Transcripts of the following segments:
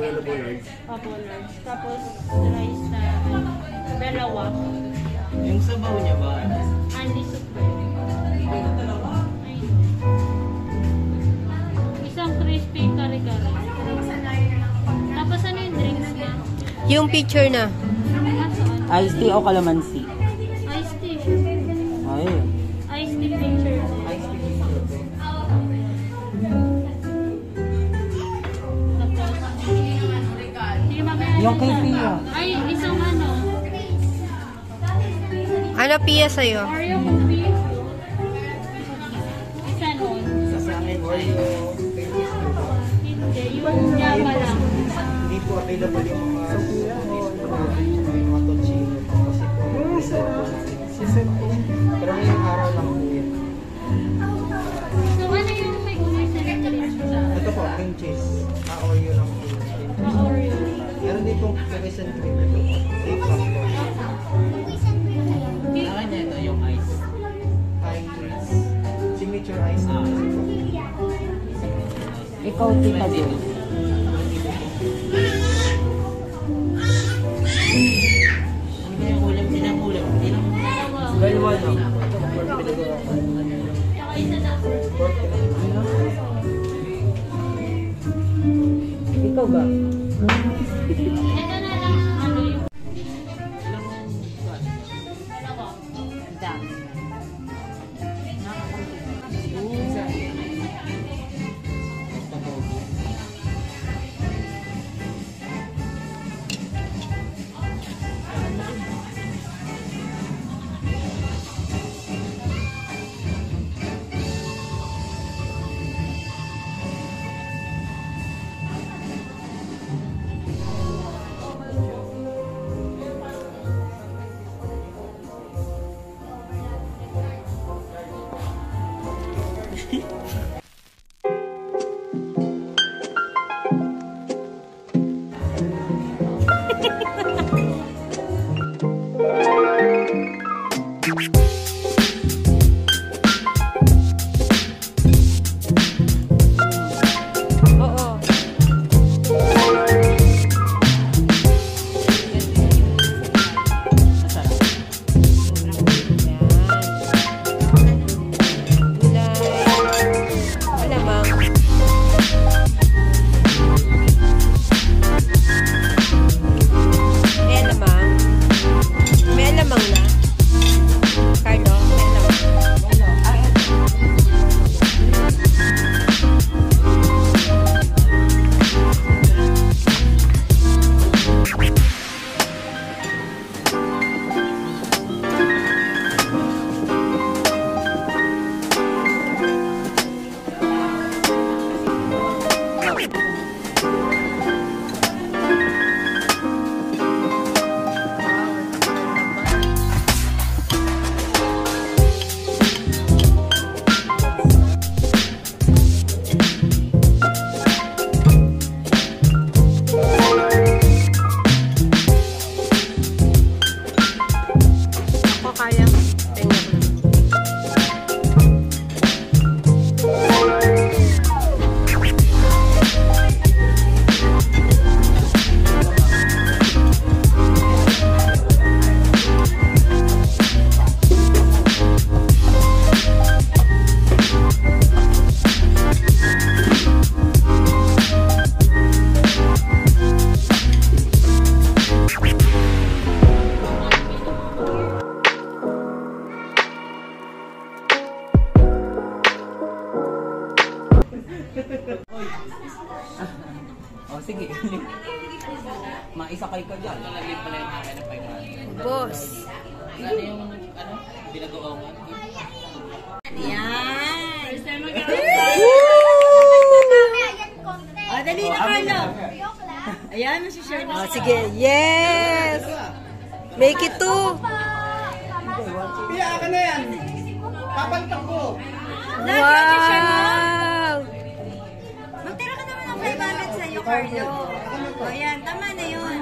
available rice. Opo, large. Tapos, rice na dalawa. Yung sabaw niya ba? Anli soup ba yun? Ayun. Isang crispy kare-kare. Tapos ano yung drinks niya? Yung picture na. Iced tea o calamansi? Iced tea. Ay. Iced tea picture. Yung kay Pia. Ay, isang ano. Ano Pia sa'yo? Oreo cookie. Isa nun. Sa akin, Oreo. Hindi, yung Java lang. Hindi po available yung mga mga tocino. Kasi po, season po. Pero ngayong araw lang po yun. So, ano yung may gulay sa cream? Ito po, cream cheese. Oreo lang po. Oreo. Meron din pong cookies and cream. Ito po. Take lang po. Akin ito yung ice. Ice. Signature ice. Ikaw, Tita Jo. Dalawa lang. Ikaw ba? Ito na lang, ano yung... Dalawa. Dami. Oh, sige. Maisakay ka dyan. Nalagyan pala yung akin ng 500. Boss. Ano yung, pinagawa ko? Yan! First time Oh, dali na, Carlo. Ayan, masishare na. Oh, sige. Yes! Make it two. Pia ka na yan! Papalitan ko! Wow! Magtira ka naman ng 500 sa'yo, Carlo. O yan, tama na yun.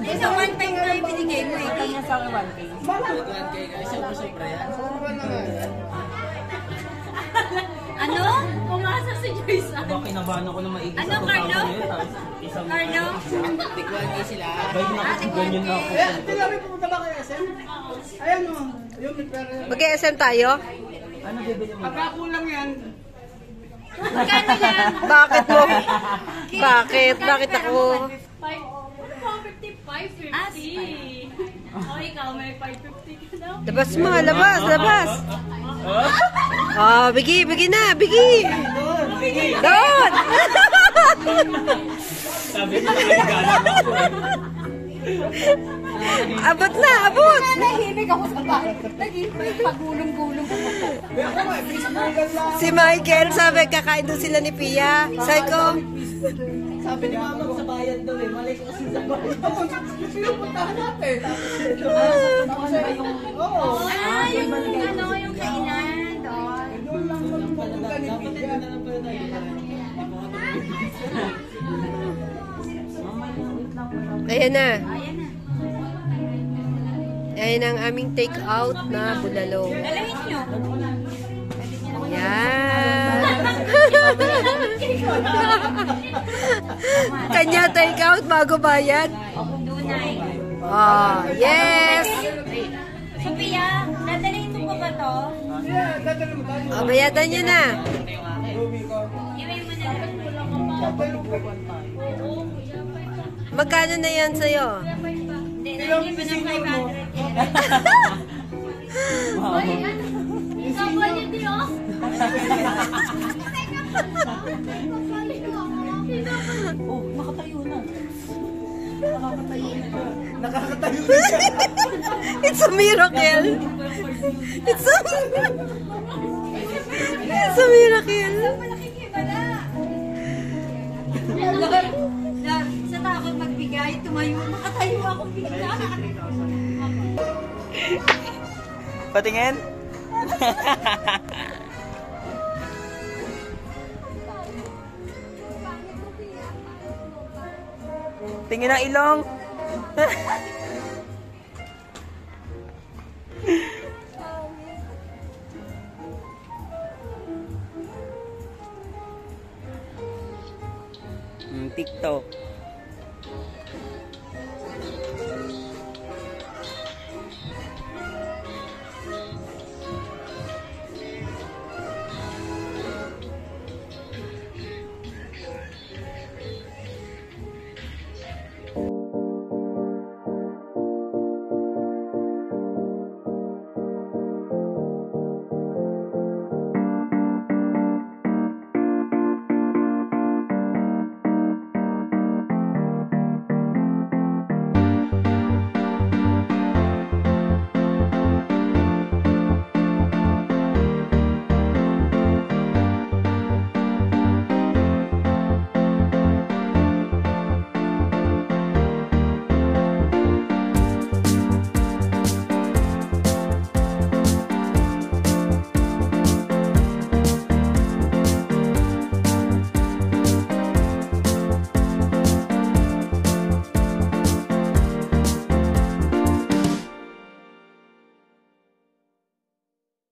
Isa 1.5 na yung binigay mo eh. Kanya sa akin 1K. 1K guys, sobra-sobra yan. Sobra na nga. Ano? Umasa si Joyce. Aba, kinabahan ako na maigis Ano, ako Carlo? tapos yun, tapos isang Carlo? Tikwan kayo sila. Bay na ako, ganyan na ako. Tinari pumunta ba kayo SM? Ayan o. Yung may pera yan. Mag-SM tayo? Ano bibili mo? Pagkakulang yan. Magkano yan? Bakit mo? Bakit? Bakit ako? 550. Oh, ikaw may 550 ka daw. Labas mo, labas, labas. Oh, bigi na, bigi. Doon. Sabi ko, nagagalang ako eh. Abot na, abot. Nahimik ako sa bahay. Naging pagulong-gulong. Si Michael, sabi, kakain doon sila ni Pia. Sabi ko, Sabi ni mama sa bayad daw eh. Malay ko kasi sa bayad. Pinupuntahan natin. Oo. Ah, yung ano, yung kainan doon. Doon lang magpupunta ni Pia. ayan na. Ayan na. Ayan ang aming take out na bulalo. Dalawin nyo. Yan. Kanya take out bago bayad. Dunay. Oh, yes. Sophia, dadalhin mo pa ba to? Yeah, dadali mo tayo. Oh, bayadan nyo na. Ruby ko. Iway mo na lang. Magkano na yan sa'yo? Hindi, nalagyan mo ng 500 yan. Kapal niya din, oh. Oh, nakatayo na. Nakakatayo na siya. It's a miracle. It's a miracle. Malaking iba na. Sa takot magbigay, tumayo. Nakatayo akong bigla. Patingin? Tingin ang ilong. TikTok.